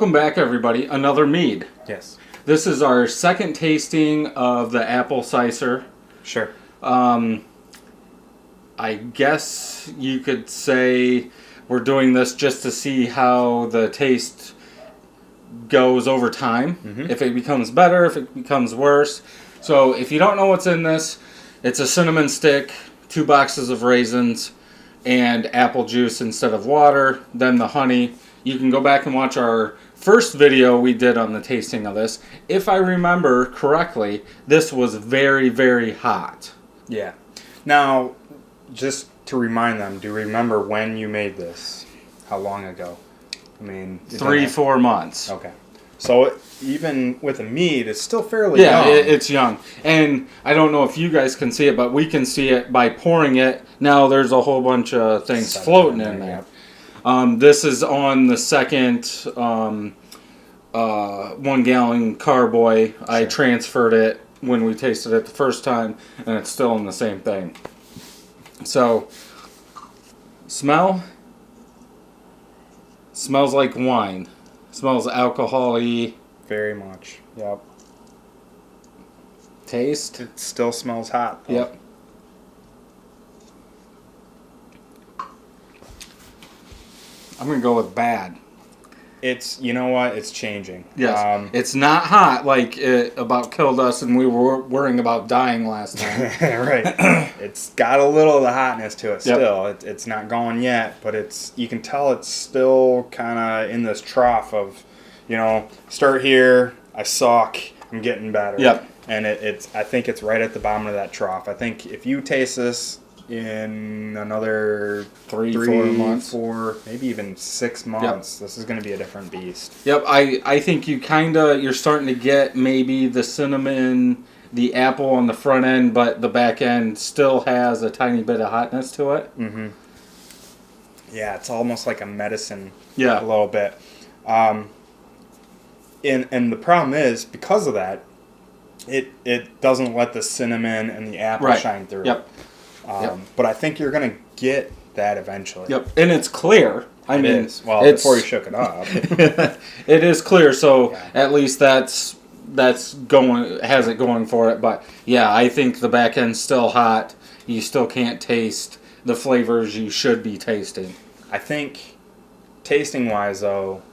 Welcome back, everybody. Another mead. Yes. This is our second tasting of the Apple Cyser. Sure. I guess you could say we're doing this just to see how the taste goes over time. Mm-hmm. If it becomes better, if it becomes worse. So if you don't know what's in this, it's a cinnamon stick, 2 boxes of raisins, and apple juice instead of water, then the honey. You can go back and watch our first video we did on the tasting of this. If I remember correctly, this was very, very hot. Yeah. Now, just to remind them, do you remember when you made this? How long ago? I mean... 3-4 months. Okay. So even with a mead, it's still fairly young. young. It's young. And I don't know if you guys can see it, but we can see it by pouring it. Now there's a whole bunch of things floating in there. This is on the second 1 gallon carboy. Sure. I transferred it when we tasted it the first time, and it's still in the same thing. So, smell? Smells like wine. Smells alcohol-y. Very much. Yep. Taste? It still smells hot, though. Yep. I'm going to go with bad. It's, you know what, it's changing. Yes. It's not hot like it about killed us and we were worrying about dying last time. Right. It's got a little of the hotness to it still. Yep. It's not gone yet, but you can tell it's still kind of in this trough of, start here, I suck, I'm getting better. Yep. And I think it's right at the bottom of that trough. I think if you taste this in another 3-4 months, 4, maybe even 6 months, this is going to be a different beast. Yep, I think you're starting to get maybe the cinnamon, the apple on the front end, but the back end still has a tiny bit of hotness to it. Mm-hmm. Yeah, it's almost like a medicine. Yeah, a little bit. And the problem is, because of that, it doesn't let the cinnamon and the apple shine through. Yep. But I think you're going to get that eventually. Yep, and it's clear. It is. Well, before you shook it up. It is clear, so at least that's has it going for it. But yeah, I think the back end's still hot. You still can't taste the flavors you should be tasting. I think, tasting-wise, though,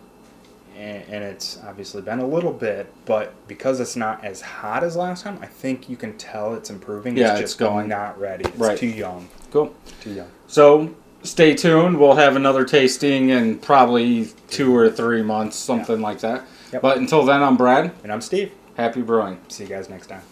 and it's obviously been a little bit, but because it's not as hot as last time, I think you can tell it's improving. Yeah, it's just not ready. It's too young. Cool. Too young. So stay tuned. We'll have another tasting in probably 2 or 3 months, something like that. Yep. But until then, I'm Brad. And I'm Steve. Happy brewing. See you guys next time.